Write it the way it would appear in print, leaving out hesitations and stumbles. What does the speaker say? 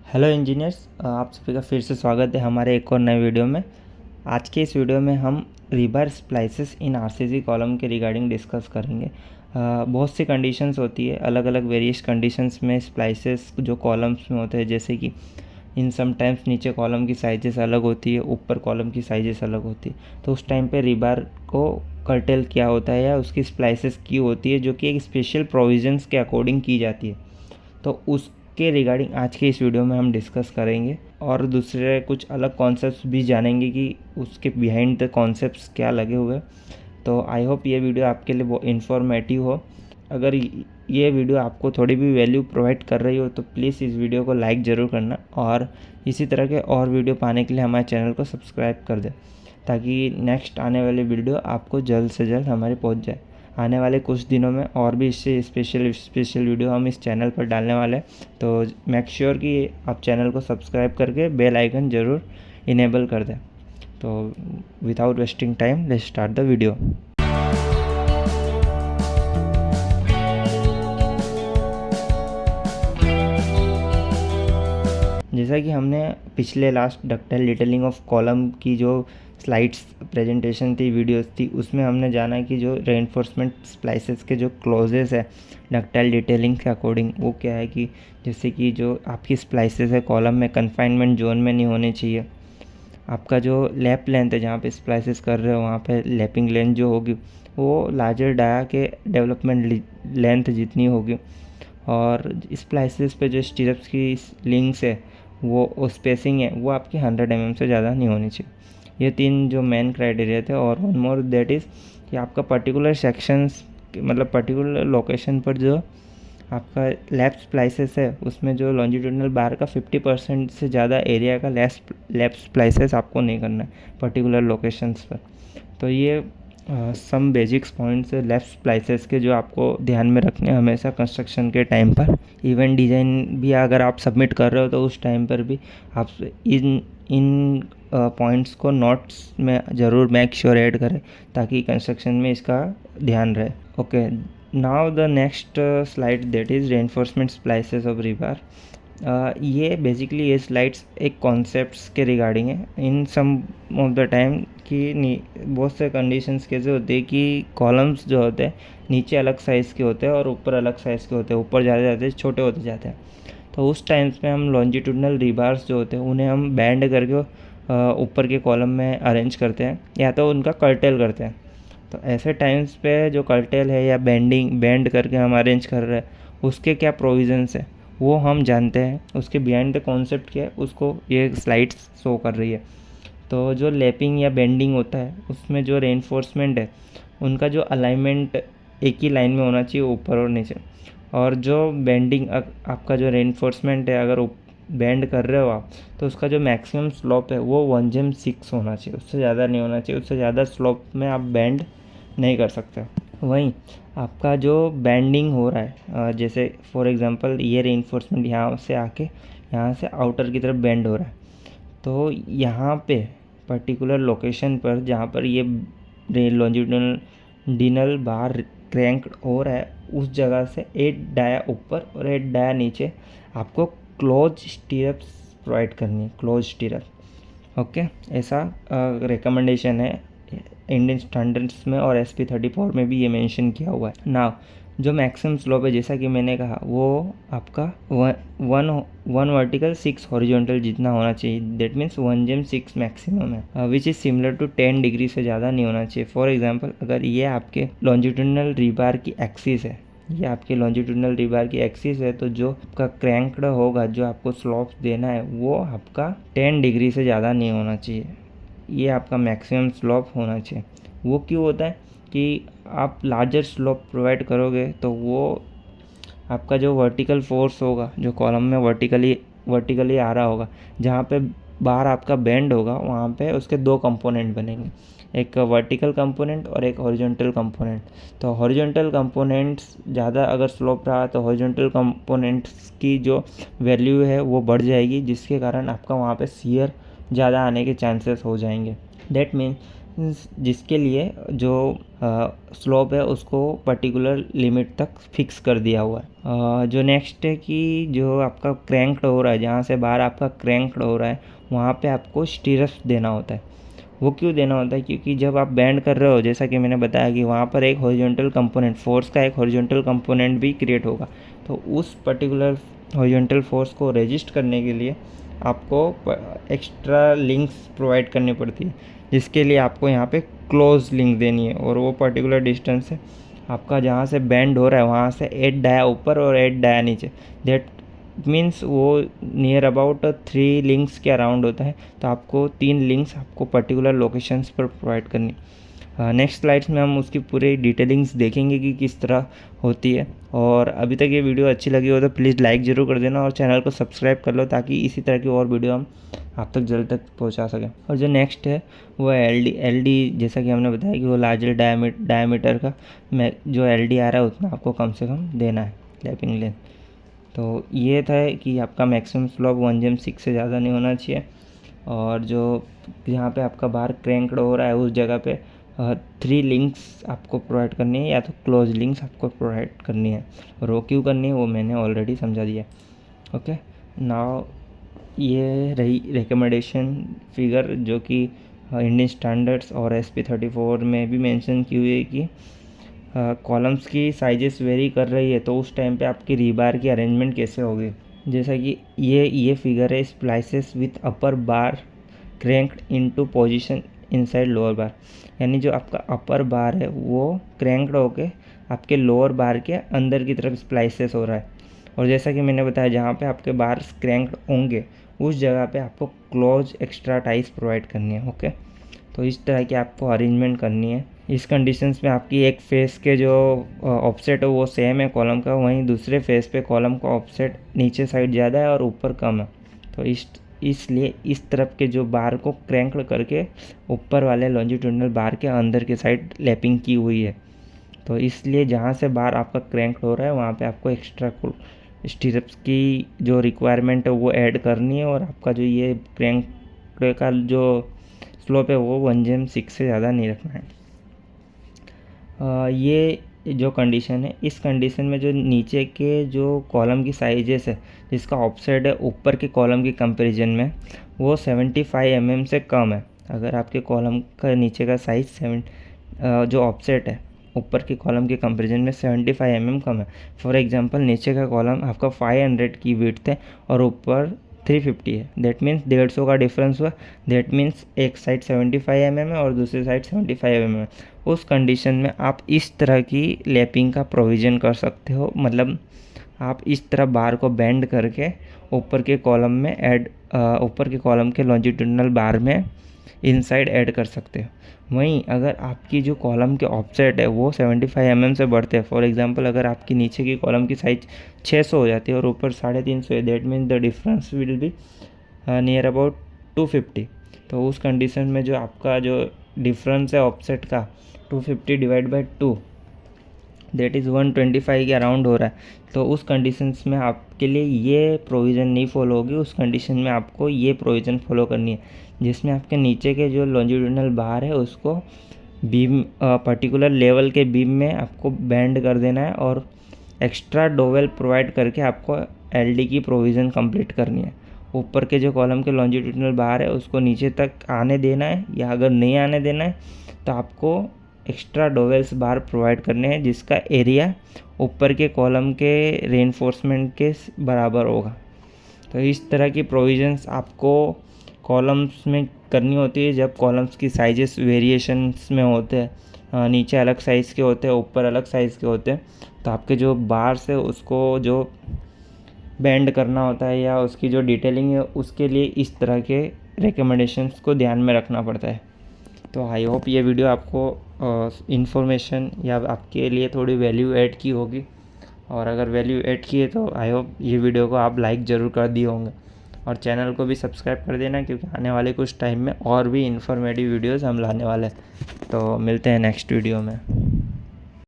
Hello engineers, आप सभी का फिर से स्वागत है हमारे एक और नए वीडियो में। आज के इस वीडियो में हम रीबार स्प्लाइसेस इन आरसीसी कॉलम के रिगार्डिंग डिस्कस करेंगे। बहुत सी कंडीशंस होती है, अलग अलग वेरियस कंडीशंस में स्प्लाइसेस जो कॉलम्स में होते हैं, जैसे कि इन समटाइम्स नीचे कॉलम की साइजेस अलग होती है, ऊपर कॉलम की साइजेस अलग होती है। तो उस टाइम पे रीबार को कर्टेल किया होता है या उसकी स्प्लाइसेस की होती है, जो कि एक स्पेशल प्रोविजंस के अकॉर्डिंग की जाती है। तो उसके रिगार्डिंग आज के इस वीडियो में हम डिस्कस करेंगे और दूसरे कुछ अलग कॉन्सेप्ट्स भी जानेंगे कि उसके बिहाइंड द कॉन्सेप्ट्स क्या लगे हुए। तो आई होप ये वीडियो आपके लिए वो इन्फॉर्मेटिव हो। अगर ये वीडियो आपको थोड़ी भी वैल्यू प्रोवाइड कर रही हो तो प्लीज़ इस वीडियो को लाइक ज़रूर करना और इसी तरह के और वीडियो पाने के लिए हमारे चैनल को सब्सक्राइब कर दें, ताकि नेक्स्ट आने वाली वीडियो आपको जल्द से जल्द हमारे पहुंच जाए। आने वाले कुछ दिनों में और भी इससे स्पेशल वीडियो हम इस चैनल पर डालने वाले हैं। तो मेक श्योर कि आप चैनल को सब्सक्राइब करके बेल आइकन ज़रूर इनेबल कर दें। तो without wasting time let's start the video. जैसा कि हमने पिछले last ductile detailing of column की जो स्लाइड्स प्रेजेंटेशन थी, वीडियोस थी, उसमें हमने जाना कि जो रेइनफोर्समेंट स्प्लाइसेस के जो क्लॉजेस है डक्टाइल डिटेलिंग के अकॉर्डिंग, वो क्या है कि जैसे कि जो आपकी स्प्लाइसेस है कॉलम में कन्फाइनमेंट जोन में नहीं होनी चाहिए। आपका जो लैप लेंथ है, जहाँ पे स्प्लाइसेस कर रहे हो वहाँ पे लैपिंग लेंथ जो होगी वो लार्जर डाया के डेवलपमेंट लेंथ जितनी होगी। और स्प्लाइसेस पे जो स्टिरप्स की लिंक्स है वो स्पेसिंग है वो आपकी 100 mm से ज़्यादा नहीं होनी चाहिए। ये तीन जो मेन क्राइटेरिया थे। और वन मोर दैट इज़ कि आपका पर्टिकुलर सेक्शंस मतलब पर्टिकुलर लोकेशन पर जो आपका लैप स्प्लाइसेस है उसमें जो लॉन्जिट्यूडनल बार का 50% से ज़्यादा एरिया का लैप स्प्लाइसेस आपको नहीं करना है पर्टिकुलर लोकेशंस पर। तो ये सम बेसिक्स पॉइंट्स है लेफ्ट स्प्लाइसेस के जो आपको ध्यान में रखने हमेशा कंस्ट्रक्शन के टाइम पर। इवेंट डिज़ाइन भी अगर आप सबमिट कर रहे हो तो उस टाइम पर भी आप इन पॉइंट्स को नोट्स में ज़रूर मेक श्योर ऐड करें, ताकि कंस्ट्रक्शन में इसका ध्यान रहे। Okay, now the next slide that is reinforcement splices of rebar. ये बेसिकली ये स्लाइड्स एक कॉन्सेप्ट्स के रिगार्डिंग है। इन सम ऑफ द टाइम कि बहुत से कंडीशंस कैसे होते हैं कि कॉलम्स जो होते हैं नीचे अलग साइज़ के होते हैं और ऊपर अलग साइज़ के होते हैं, ऊपर ज़्यादा जाते हैं छोटे होते जाते हैं। तो उस टाइम्स में हम लॉन्जिट्यूडनल रीबार्स जो होते हैं उन्हें हम बैंड करके ऊपर के कॉलम में अरेंज करते हैं या तो उनका कर्टेल करते हैं। तो ऐसे टाइम्स पे जो कर्टेल है या बैंड करके हम अरेंज कर रहे हैं, उसके क्या प्रोविजंस है वो हम जानते हैं। उसके बिहाइंड द कॉन्सेप्ट क्या है उसको ये स्लाइड्स शो कर रही है। तो जो लैपिंग या बेंडिंग होता है उसमें जो रेनफोर्समेंट है उनका जो अलाइनमेंट एक ही लाइन में होना चाहिए, ऊपर और नीचे। और जो बेंडिंग आपका जो रेनफोर्समेंट है, अगर बैंड कर रहे हो आप तो उसका जो मैक्सिमम स्लोप है वो 1/6 होना चाहिए, उससे ज़्यादा नहीं होना चाहिए। उससे ज़्यादा स्लोप में आप बैंड नहीं कर सकते। वहीं आपका जो बैंडिंग हो रहा है, जैसे फॉर एग्जांपल ये रेनफोर्समेंट यहाँ से आके यहाँ से आउटर की तरफ बेंड हो रहा है, तो यहाँ पे पर्टिकुलर लोकेशन पर जहाँ पर ये लॉन्जिट्यूडिनल बार क्रैंक हो रहा है, उस जगह से 8 डाया ऊपर और 8 डाया नीचे आपको क्लोज स्टीरप्स प्रोवाइड करनी है, क्लोज स्टीरप। ओके, ऐसा रिकमेंडेशन है इंडियन स्टैंडर्ड्स में और SP34 में भी ये मेंशन किया हुआ है। नाउ जो मैक्सिमम स्लोप है, जैसा कि मैंने कहा, वो आपका वन वर्टिकल 6 हॉरिजॉन्टल जितना होना चाहिए। दैट मीन्स 1/6 मैक्सिमम है, which is similar to 10 degree से ज़्यादा नहीं होना चाहिए। फॉर एग्जांपल, अगर ये आपके लॉन्जिट्यूडिनल रीबार की एक्सिस है, ये आपके लॉन्जिट्यूडिनल रीबार की एक्सिस है, तो जो आपका क्रैंक्ड होगा, जो आपको स्लोप देना है, वो आपका 10 डिग्री से ज़्यादा नहीं होना चाहिए। ये आपका मैक्सिमम स्लोप होना चाहिए। वो क्यों होता है कि आप लार्जर स्लोप प्रोवाइड करोगे तो वो आपका जो वर्टिकल फोर्स होगा, जो कॉलम में वर्टिकली आ रहा होगा, जहाँ पे बार आपका बेंड होगा वहाँ पे उसके दो कंपोनेंट बनेंगे, एक वर्टिकल कंपोनेंट और एक हॉरिजॉन्टल कंपोनेंट। तो हॉरिजॉन्टल कंपोनेंट्स ज़्यादा अगर स्लोप रहा तो हॉरिजॉन्टल कंपोनेंट्स की जो वैल्यू है वो बढ़ जाएगी, जिसके कारण आपका वहाँ पे शियर ज़्यादा आने के चांसेस हो जाएंगे। दैट मीन जिसके लिए जो स्लोप है उसको पर्टिकुलर लिमिट तक फिक्स कर दिया हुआ है। जो नेक्स्ट है कि जो आपका क्रैंक्ड हो रहा है, जहाँ से बार आपका क्रैंक्ड हो रहा है वहाँ पे आपको स्टीरप्स देना होता है। वो क्यों देना होता है? क्योंकि जब आप बैंड कर रहे हो, जैसा कि मैंने बताया कि वहाँ पर एक हॉरिजॉन्टल कंपोनेंट, फोर्स का एक हॉरिजॉन्टल कंपोनेंट भी क्रिएट होगा। तो उस पर्टिकुलर हॉरिजॉन्टल फोर्स को रेजिस्ट करने के लिए आपको एक्स्ट्रा लिंक्स प्रोवाइड करनी पड़ती है, जिसके लिए आपको यहाँ पे क्लोज लिंक देनी है। और वो पर्टिकुलर डिस्टेंस है आपका जहाँ से बैंड हो रहा है वहाँ से 8 डाया ऊपर और 8 डाया नीचे। दैट मीन्स वो नियर अबाउट 3 लिंक्स के अराउंड होता है। तो आपको 3 लिंक्स आपको पर्टिकुलर लोकेशंस पर प्रोवाइड करनी। नेक्स्ट स्लाइड्स में हम उसकी पूरी डिटेलिंग्स देखेंगे कि किस तरह होती है। और अभी तक ये वीडियो अच्छी लगी हो तो प्लीज़ लाइक ज़रूर कर देना और चैनल को सब्सक्राइब कर लो, ताकि इसी तरह की और वीडियो हम आप तक जल्द तक पहुंचा सकें। और जो नेक्स्ट है वो है एल डी। जैसा कि हमने बताया कि वो लार्जर डायमीटर का जो एल आ रहा है उतना आपको कम से कम देना है लैपिंग लेंथ। तो ये था कि आपका मैक्सिमम स्लोप 1/6 से ज़्यादा नहीं होना चाहिए। और जो जहाँ पे आपका बार क्रैंक्ड हो रहा है उस जगह पे 3 लिंक्स आपको प्रोवाइड करनी है, या तो क्लोज लिंक्स आपको प्रोवाइड करनी है। और वो क्यों करनी है वो मैंने ऑलरेडी समझा दिया। ओके, नाउ ये रही रिकमेंडेशन फिगर, जो कि इंडियन स्टैंडर्ड्स और SP34 में भी मेंशन की हुई है कि कॉलम्स की साइजेस वेरी कर रही है, तो उस टाइम पे आपकी रीबार की अरेंजमेंट कैसे होगी। जैसा कि ये फिगर है splices with upper bar cranked into position inside lower bar. यानी जो आपका अपर बार है वो क्रैंक्ड होके आपके लोअर बार के अंदर की तरफ स्प्लाइसेस हो रहा है। और जैसा कि मैंने बताया जहाँ पे आपके बार क्रैंक्ड होंगे उस जगह पे आपको क्लोज एक्स्ट्रा टाइस प्रोवाइड करनी है। ओके, तो इस तरह की आपको अरेंजमेंट करनी है। इस कंडीशंस में आपकी एक फेस के जो ऑफसेट है वो सेम है कॉलम का, वहीं दूसरे फेस पे कॉलम का ऑफसेट नीचे साइड ज़्यादा है और ऊपर कम है। तो इसलिए इस तरफ के जो बार को क्रैंक करके ऊपर वाले लॉन्जिट्यूडनल बार के अंदर के साइड लैपिंग की हुई है। तो इसलिए जहाँ से बार आपका क्रैंक हो रहा है वहाँ पे आपको एक्स्ट्रा स्टीरप्स की जो रिक्वायरमेंट है वो ऐड करनी है। और आपका जो ये क्रैंक का जो स्लोप है वो 1/6 से ज़्यादा नहीं रखना है। ये जो कंडीशन है, इस कंडीशन में जो नीचे के जो कॉलम की साइजेस है जिसका ऑफसेट है ऊपर के कॉलम के कंपैरिजन में वो 75 mm से कम है। अगर आपके कॉलम का नीचे का साइज जो ऑफसेट है ऊपर के कॉलम के कंपैरिजन में 75 mm कम है। फॉर एग्जांपल नीचे का कॉलम आपका 500 की विड्थ है और ऊपर 350 है, दैट मीन्स 150 का डिफरेंस हुआ। दैट मीन्स एक साइड 75 mm है और दूसरी साइड 75 mm है। उस कंडीशन में आप इस तरह की लैपिंग का प्रोविज़न कर सकते हो, मतलब आप इस तरह बार को बेंड करके ऊपर के कॉलम में ऊपर के कॉलम के लॉन्जिट्यूडनल बार में इनसाइड ऐड कर सकते हो। वहीं अगर आपकी जो कॉलम के ऑफसेट है वो 75 mm से बढ़ते हैं, फॉर एग्जांपल अगर आपकी नीचे की कॉलम की साइज 600 हो जाती है और ऊपर 350 है, that means the difference will be near about 250। तो उस कंडीशन में जो आपका जो डिफरेंस है ऑफसेट का 250 डिवाइड बाई 2 दैट इज़ 125 के अराउंड हो रहा है। तो उस कंडीशंस में आपके लिए ये प्रोविज़न नहीं फॉलो होगी। उस कंडीशन में आपको ये प्रोविज़न फॉलो करनी है, जिसमें आपके नीचे के जो लॉन्जिट्यूडनल बार है उसको बीम पर्टिकुलर लेवल के बीम में आपको बैंड कर देना है और एक्स्ट्रा डोवेल प्रोवाइड करके आपको एलडी की प्रोविज़न कंप्लीट करनी है। ऊपर के जो कॉलम के लॉन्जिट्यूडनल बार है उसको नीचे तक आने देना है, या अगर नहीं आने देना है तो आपको एक्स्ट्रा डोवेल्स बार प्रोवाइड करने हैं जिसका एरिया ऊपर के कॉलम के रेनफोर्समेंट के बराबर होगा। तो इस तरह की प्रोविज़न्स आपको कॉलम्स में करनी होती है जब कॉलम्स की साइजेस वेरिएशंस में होते हैं, नीचे अलग साइज़ के होते हैं ऊपर अलग साइज़ के होते हैं। तो आपके जो बार्स है उसको जो बेंड करना होता है या उसकी जो डिटेलिंग है उसके लिए इस तरह के रिकमेंडेशंस को ध्यान में रखना पड़ता है। तो आई होप ये वीडियो आपको इन्फॉर्मेशन या आपके लिए थोड़ी वैल्यू ऐड की होगी, और अगर वैल्यू ऐड की है तो आई होप ये वीडियो को आप लाइक ज़रूर कर दिए होंगे और चैनल को भी सब्सक्राइब कर देना, क्योंकि आने वाले कुछ टाइम में और भी इन्फॉर्मेटिव वीडियोस हम लाने वाले हैं। तो मिलते हैं नेक्स्ट वीडियो में।